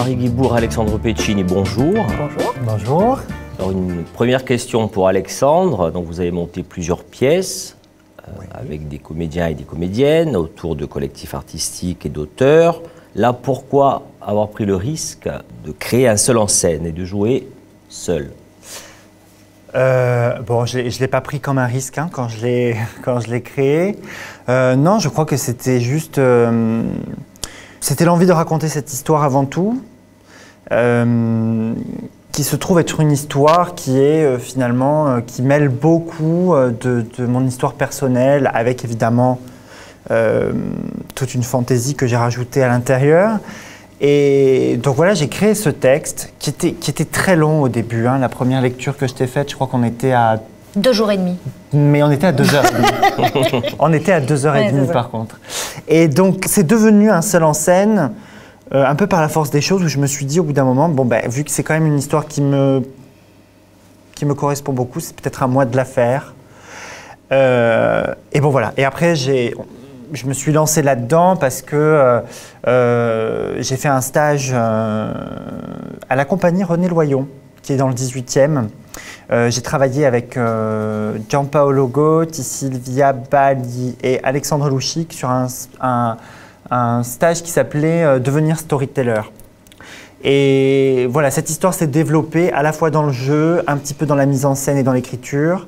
Marie Guibourg, Alexandre Pecini, bonjour. Bonjour. Bonjour. Alors une première question pour Alexandre. Donc vous avez monté plusieurs pièces avec des comédiens et des comédiennes autour de collectifs artistiques et d'auteurs. Là, pourquoi avoir pris le risque de créer un seul en scène et de jouer seul? Bon, je ne l'ai pas pris comme un risque hein, quand je l'ai créé. Non, je crois que c'était juste... c'était l'envie de raconter cette histoire avant tout, qui se trouve être une histoire qui est finalement, qui mêle beaucoup de mon histoire personnelle, avec évidemment toute une fantaisie que j'ai rajoutée à l'intérieur. Et donc voilà, j'ai créé ce texte qui était très long au début. Hein. La première lecture que je t'ai faite, je crois qu'on était à... 2 jours et demi. Mais on était à 2h30. On était à 2h30 par contre. Et donc c'est devenu un seul en scène, un peu par la force des choses, où je me suis dit au bout d'un moment, bon ben, vu que c'est quand même une histoire qui me correspond beaucoup, c'est peut-être à moi de la faire. Et bon voilà. Et après je me suis lancé là-dedans parce que j'ai fait un stage à la compagnie René Loyon, qui est dans le 18e. J'ai travaillé avec Gianpaolo Gotti, Sylvia Bali et Alexandre Louchik sur un stage qui s'appelait Devenir storyteller. Et voilà, cette histoire s'est développée à la fois dans le jeu, un petit peu dans la mise en scène et dans l'écriture.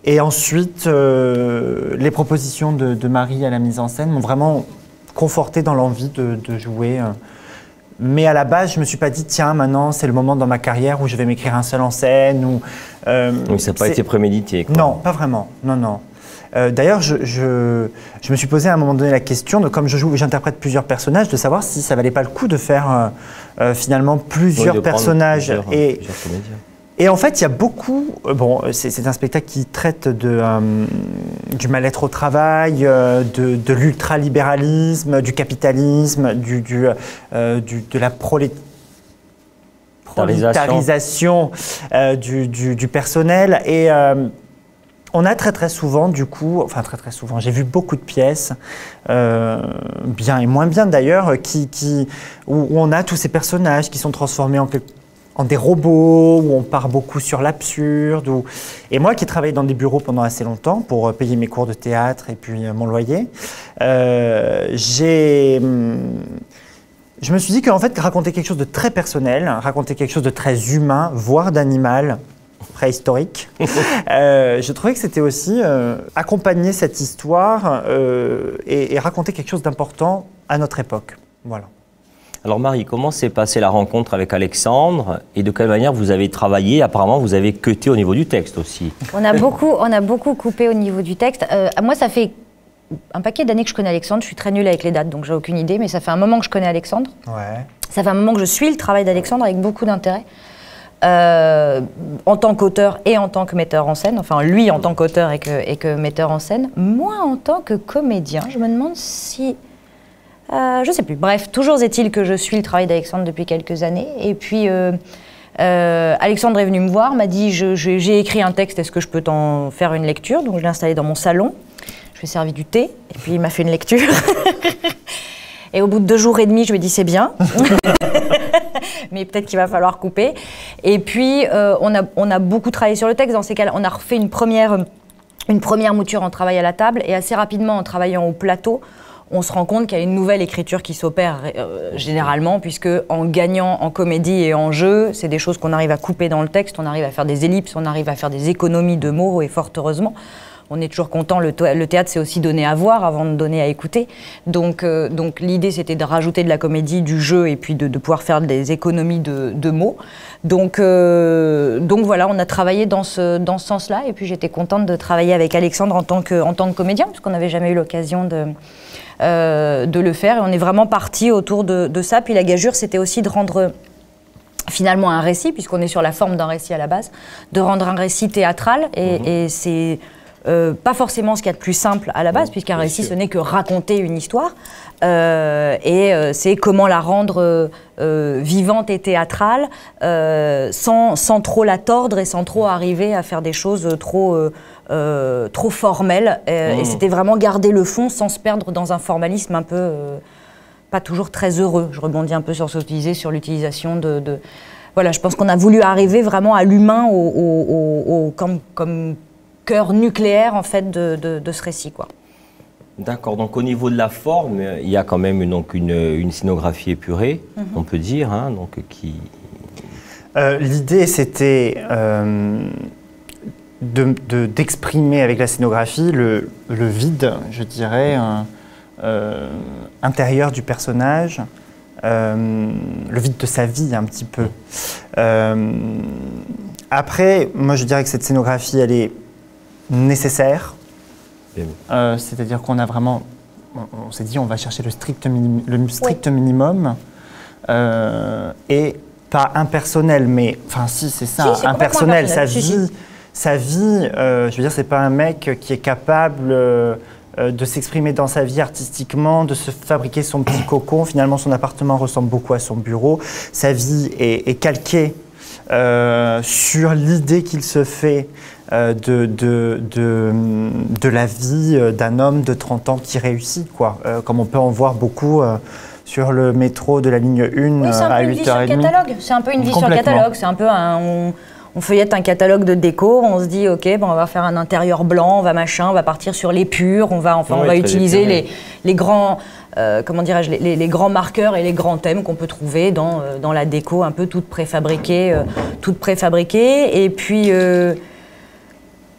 Et ensuite, les propositions de Marie à la mise en scène m'ont vraiment conforté dans l'envie de jouer. Mais à la base, je ne me suis pas dit, tiens, maintenant, c'est le moment dans ma carrière où je vais m'écrire un seul en scène. Donc ça n'a pas été prémédité, quoi. Non, pas vraiment. Non, non. D'ailleurs, je me suis posé à un moment donné la question, comme j'interprète plusieurs personnages, de savoir si ça ne valait pas le coup de faire finalement plusieurs personnages. Plusieurs comédiens. Et en fait, il y a beaucoup... Bon, c'est un spectacle qui traite du mal-être au travail, de l'ultralibéralisme, du capitalisme, de la prolétarisation du personnel. Et on a très souvent, du coup... Enfin, très souvent, j'ai vu beaucoup de pièces, bien et moins bien d'ailleurs, où on a tous ces personnages qui sont transformés en des robots, où on part beaucoup sur l'absurde. Et moi qui ai travaillé dans des bureaux pendant assez longtemps pour payer mes cours de théâtre et puis mon loyer, je me suis dit qu'en fait, raconter quelque chose de très personnel, raconter quelque chose de très humain, voire d'animal, préhistorique, je trouvais que c'était aussi accompagner cette histoire et raconter quelque chose d'important à notre époque. Voilà. Alors Marie, comment s'est passée la rencontre avec Alexandre et de quelle manière vous avez travaillé? Apparemment, vous avez cuté au niveau du texte aussi. On a beaucoup coupé au niveau du texte. Moi, ça fait un paquet d'années que je connais Alexandre. Je suis très nulle avec les dates, donc j'ai aucune idée. Mais ça fait un moment que je connais Alexandre. Ouais. Ça fait un moment que je suis le travail d'Alexandre avec beaucoup d'intérêt. En tant qu'auteur et en tant que metteur en scène. Enfin, lui en tant qu'auteur et que metteur en scène. Moi, en tant que comédien, je me demande si... je sais plus. Bref, toujours est-il que je suis le travail d'Alexandre depuis quelques années. Et puis, Alexandre est venu me voir, m'a dit j'ai écrit un texte, est-ce que je peux t'en faire une lecture? Donc je l'ai installé dans mon salon, je lui ai servi du thé, et puis il m'a fait une lecture. Et au bout de 2 jours et demi, je lui ai dit c'est bien, mais peut-être qu'il va falloir couper. Et puis, on a beaucoup travaillé sur le texte. Dans ces cas-là, on a refait une première mouture en travail à la table, et assez rapidement, en travaillant au plateau, on se rend compte qu'il y a une nouvelle écriture qui s'opère généralement, puisque en gagnant en comédie et en jeu, c'est des choses qu'on arrive à couper dans le texte, on arrive à faire des ellipses, on arrive à faire des économies de mots, et fort heureusement. On est toujours content, le théâtre c'est aussi donner à voir avant de donner à écouter. Donc l'idée c'était de rajouter de la comédie, du jeu, et puis de pouvoir faire des économies de mots. Donc voilà, on a travaillé dans ce sens-là, et puis j'étais contente de travailler avec Alexandre en tant que comédien, puisqu'on n'avait jamais eu l'occasion de le faire, et on est vraiment parti autour de ça. Puis la gageure, c'était aussi de rendre finalement un récit, puisqu'on est sur la forme d'un récit à la base, de rendre un récit théâtral, et c'est pas forcément ce qu'il y a de plus simple à la base, puisqu'un récit, ce n'est que raconter une histoire, c'est comment la rendre vivante et théâtrale, sans trop la tordre et sans trop arriver à faire des choses trop formelles. Et c'était vraiment garder le fond sans se perdre dans un formalisme un peu pas toujours très heureux. Je rebondis un peu sur ce que tu disais, sur l'utilisation Voilà, je pense qu'on a voulu arriver vraiment à l'humain comme cœur nucléaire en fait de ce récit, quoi. D'accord, donc au niveau de la forme, il y a quand même une scénographie épurée, on peut dire, hein, donc qui... L'idée, c'était d'exprimer avec la scénographie le vide, je dirais, intérieur du personnage, le vide de sa vie un petit peu. Après, moi je dirais que cette scénographie, elle est nécessaire. C'est-à-dire qu'on a vraiment, on s'est dit on va chercher le strict minimum et pas impersonnel, mais enfin si c'est ça, si, impersonnel, sa vie, je veux dire c'est pas un mec qui est capable de s'exprimer dans sa vie artistiquement, de se fabriquer son petit cocon. Finalement, son appartement ressemble beaucoup à son bureau. Sa vie est calquée sur l'idée qu'il se fait de la vie d'un homme de 30 ans qui réussit, quoi. Comme on peut en voir beaucoup sur le métro de la ligne 1 à 8h30. C'est un peu une vie sur catalogue. C'est un peu on feuillette un catalogue de déco, on se dit ok, bon, on va faire un intérieur blanc, on va partir sur l'épure, on va utiliser les grands, comment dirais-je, les grands marqueurs et les grands thèmes qu'on peut trouver dans la déco un peu toute préfabriquée. Et puis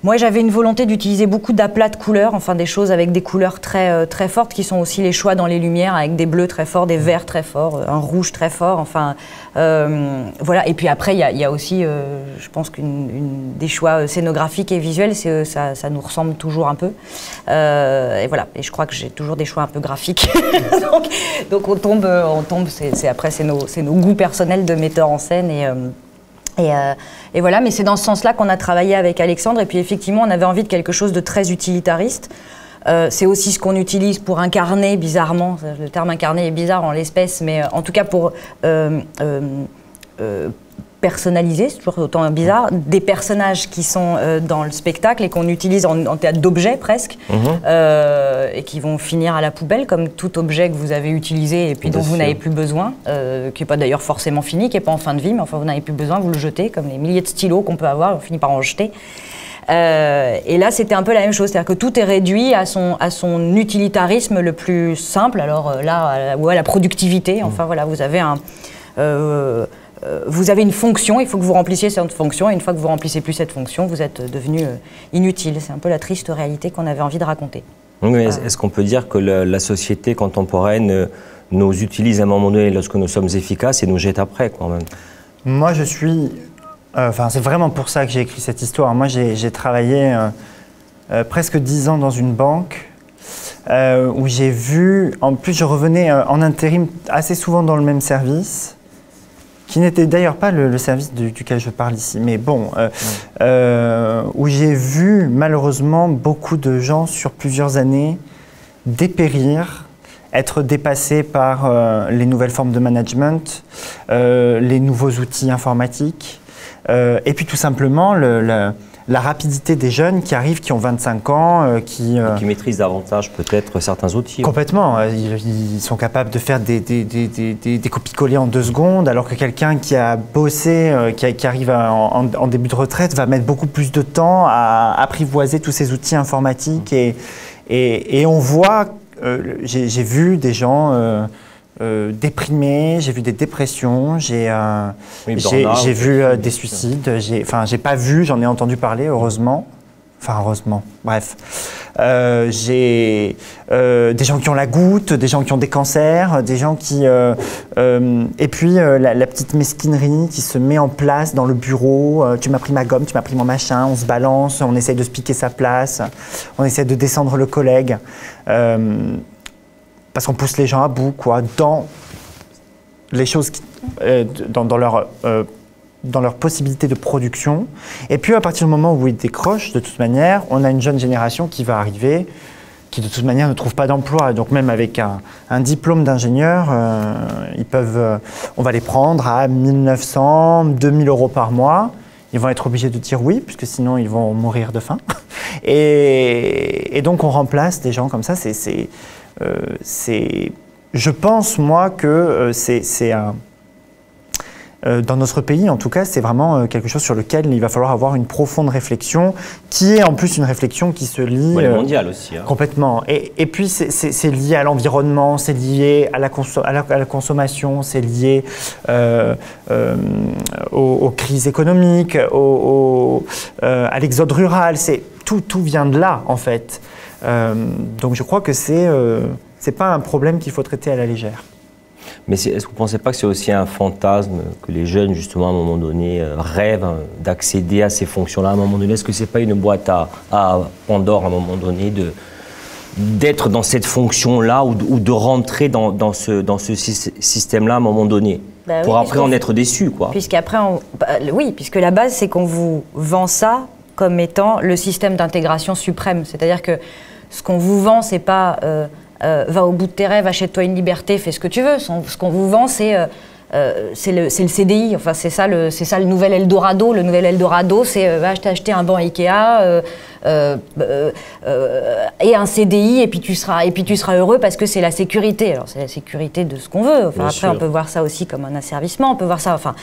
moi, j'avais une volonté d'utiliser beaucoup d'aplats de couleurs, enfin des choses avec des couleurs très, très fortes, qui sont aussi les choix dans les lumières, avec des bleus très forts, des verts très forts, un rouge très fort, enfin voilà. Et puis après, il y a aussi, je pense des choix scénographiques et visuels, ça nous ressemble toujours un peu. Et voilà, et je crois que j'ai toujours des choix un peu graphiques. donc on tombe c'est nos goûts personnels de metteur en scène et voilà, mais c'est dans ce sens-là qu'on a travaillé avec Alexandre. Et puis effectivement, on avait envie de quelque chose de très utilitariste. C'est aussi ce qu'on utilise pour incarner, bizarrement, le terme incarner est bizarre en l'espèce, mais en tout cas pour personnaliser, c'est toujours autant bizarre, des personnages qui sont dans le spectacle et qu'on utilise en théâtre d'objets presque, et qui vont finir à la poubelle, comme tout objet que vous avez utilisé et puis dont vous n'avez plus besoin, qui n'est pas d'ailleurs forcément fini, qui n'est pas en fin de vie, mais enfin vous n'avez plus besoin, vous le jetez, comme les milliers de stylos qu'on peut avoir, on finit par en jeter. Et là, c'était un peu la même chose, c'est-à-dire que tout est réduit à son utilitarisme le plus simple, alors là, ou à la productivité, enfin voilà, vous avez une fonction, il faut que vous remplissiez cette fonction, et une fois que vous remplissez plus cette fonction, vous êtes devenu inutile. C'est un peu la triste réalité qu'on avait envie de raconter. Oui, est-ce qu'on peut dire que la société contemporaine nous utilise à un moment donné lorsque nous sommes efficaces et nous jette après, quand même? Moi, je suis... c'est vraiment pour ça que j'ai écrit cette histoire. Moi, j'ai travaillé presque 10 ans dans une banque où j'ai vu... En plus, je revenais en intérim assez souvent dans le même service, qui n'était d'ailleurs pas le service duquel je parle ici, mais bon, où j'ai vu malheureusement beaucoup de gens sur plusieurs années dépérir, être dépassés par les nouvelles formes de management, les nouveaux outils informatiques, et puis tout simplement la rapidité des jeunes qui arrivent, qui ont 25 ans, qui maîtrisent davantage peut-être certains outils. Complètement. Ils sont capables de faire des copies-collées en 2 secondes, alors que quelqu'un qui a bossé, qui arrive en début de retraite, va mettre beaucoup plus de temps à apprivoiser tous ces outils informatiques. Et on voit, j'ai vu des gens... déprimés, j'ai vu des dépressions, j'ai vu des suicides, j'ai pas vu, j'en ai entendu parler, heureusement. Enfin, heureusement, bref. J'ai des gens qui ont la goutte, des gens qui ont des cancers, des gens qui... et puis, la petite mesquinerie qui se met en place dans le bureau. Tu m'as pris ma gomme, tu m'as pris mon machin, on se balance, on essaie de se piquer sa place, on essaie de descendre le collègue. Parce qu'on pousse les gens à bout, quoi, dans les choses, dans leur possibilité de production. Et puis, à partir du moment où ils décrochent, de toute manière, on a une jeune génération qui va arriver, qui de toute manière ne trouve pas d'emploi. Donc, même avec un diplôme d'ingénieur, on va les prendre à 1 900, 2 000 euros par mois. Ils vont être obligés de dire oui, puisque sinon, ils vont mourir de faim. Et donc, on remplace des gens comme ça. je pense, moi, que c'est un... dans notre pays, en tout cas, c'est vraiment quelque chose sur lequel il va falloir avoir une profonde réflexion, qui est en plus une réflexion qui se lie... mondiale aussi. Hein. Complètement. Et puis, c'est lié à l'environnement, c'est lié à la consommation, c'est lié aux crises économiques, à l'exode rural. Tout vient de là, en fait. Donc, je crois que c'est pas un problème qu'il faut traiter à la légère. Mais est-ce que vous ne pensez pas que c'est aussi un fantasme que les jeunes, justement, à un moment donné, rêvent d'accéder à ces fonctions-là à un moment donné? Est-ce que ce n'est pas une boîte à Pandore, à un moment donné, d'être dans cette fonction-là ou de rentrer dans ce système-là à un moment donné, pour après en être déçu, quoi? Puisqu'après, oui, puisque la base, c'est qu'on vous vend ça comme étant le système d'intégration suprême. C'est-à-dire que ce qu'on vous vend, c'est pas... va au bout de tes rêves, achète-toi une liberté, fais ce que tu veux. Ce qu'on vous vend, c'est le CDI. Enfin, c'est ça le nouvel Eldorado. Le nouvel Eldorado, c'est va acheter un banc Ikea et un CDI, et puis tu seras heureux parce que c'est la sécurité. Alors, c'est la sécurité de ce qu'on veut. Enfin, après, on peut voir ça aussi comme un asservissement. On peut voir ça. Enfin,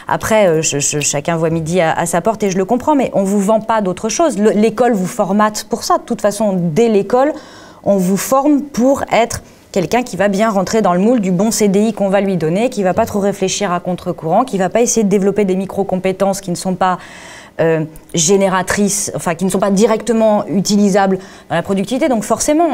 après, chacun voit midi à sa porte, et je le comprends. Mais on vous vend pas d'autre chose. L'école vous formate pour ça. De toute façon, dès l'école, on vous forme pour être quelqu'un qui va bien rentrer dans le moule du bon CDI qu'on va lui donner, qui ne va pas trop réfléchir à contre-courant, qui ne va pas essayer de développer des micro-compétences qui ne sont pas génératrices, enfin qui ne sont pas directement utilisables dans la productivité. Donc forcément,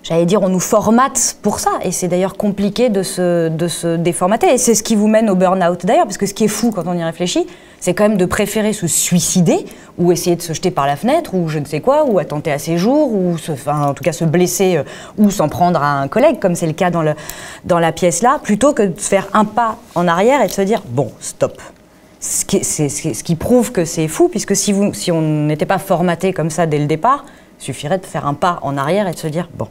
j'allais dire, on nous formate pour ça. Et c'est d'ailleurs compliqué de se déformater. Et c'est ce qui vous mène au burn-out d'ailleurs, parce que ce qui est fou quand on y réfléchit, c'est quand même de préférer se suicider, ou essayer de se jeter par la fenêtre, ou je ne sais quoi, ou attenter à ses jours, ou en tout cas se blesser, ou s'en prendre à un collègue, comme c'est le cas dans la pièce là, plutôt que de faire un pas en arrière et de se dire, bon, stop. Ce qui prouve que c'est fou, puisque si on n'était pas formaté comme ça dès le départ, il suffirait de faire un pas en arrière et de se dire, bon,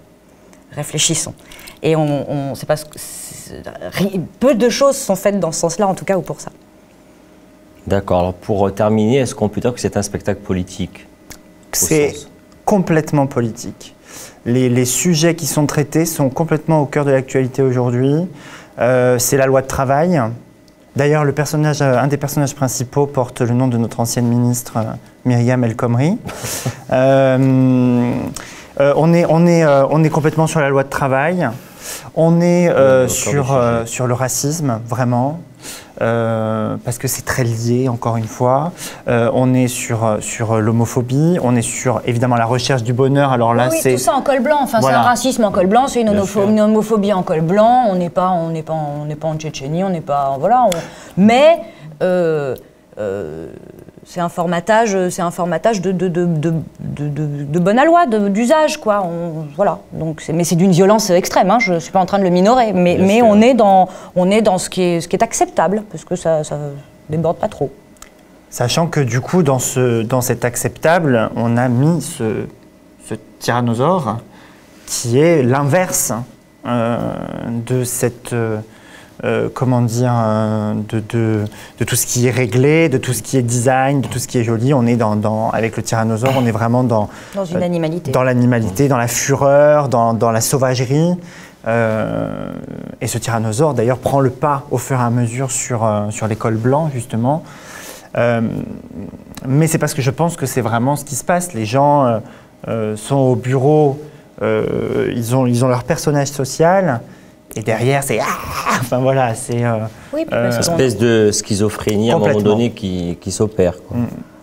réfléchissons. Et c'est pas peu de choses sont faites dans ce sens-là, en tout cas, ou pour ça. D'accord. Alors pour terminer, est-ce qu'on peut dire que c'est un spectacle politique? C'est complètement politique. Les sujets qui sont traités sont complètement au cœur de l'actualité aujourd'hui. C'est la loi de travail. D'ailleurs, un des personnages principaux porte le nom de notre ancienne ministre Myriam El Khomri. On est complètement sur la loi de travail. On est sur le racisme, vraiment. Parce que c'est très lié, encore une fois. On est sur l'homophobie, on est sur, évidemment, la recherche du bonheur. Alors là, oui, tout ça en col blanc. Enfin, voilà. C'est un racisme en col blanc, c'est une homophobie en col blanc. On n'est pas en Tchétchénie, on n'est pas... Voilà. Mais... c'est un formatage de bonne aloi, d'usage, quoi. Voilà. Donc, mais c'est d'une violence extrême. Hein. Je ne suis pas en train de le minorer, mais on est dans ce qui est acceptable, parce que ça déborde pas trop. Sachant que du coup, dans cet acceptable, on a mis ce tyrannosaure qui est l'inverse de cette comment dire, de tout ce qui est réglé, de tout ce qui est design, de tout ce qui est joli. On est avec le tyrannosaure, on est vraiment dans une animalité. Dans l'animalité, dans la fureur, dans la sauvagerie. Et ce tyrannosaure, d'ailleurs, prend le pas au fur et à mesure sur les cols blancs, justement. Mais c'est parce que je pense que c'est vraiment ce qui se passe. Les gens sont au bureau, ils ont leur personnage social. Et derrière, c'est... Enfin voilà, c'est... une espèce de schizophrénie à un moment donné qui s'opère.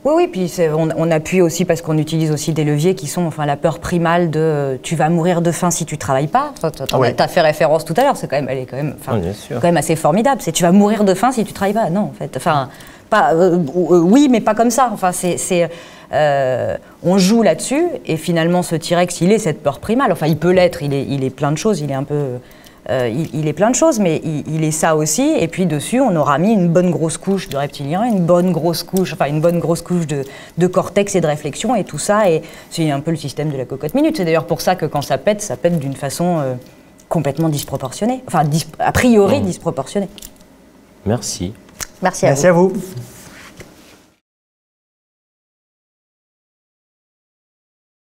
Oui, puis on appuie aussi parce qu'on utilise aussi des leviers qui sont la peur primale de tu vas mourir de faim si tu ne travailles pas. Tu as fait référence tout à l'heure, elle est quand même assez formidable. C'est tu vas mourir de faim si tu ne travailles pas. Non, en fait. Enfin, oui, mais pas comme ça. Enfin, on joue là-dessus et finalement ce T-Rex, il est cette peur primale. Enfin, il peut l'être, il est plein de choses, il est un peu... il est plein de choses, mais il est ça aussi. Et puis dessus, on aura mis une bonne grosse couche de reptilien, une bonne grosse couche de cortex et de réflexion, et tout ça. Et c'est un peu le système de la cocotte minute. C'est d'ailleurs pour ça que quand ça pète d'une façon complètement disproportionnée. Enfin, a priori disproportionnée. Merci. Merci à vous.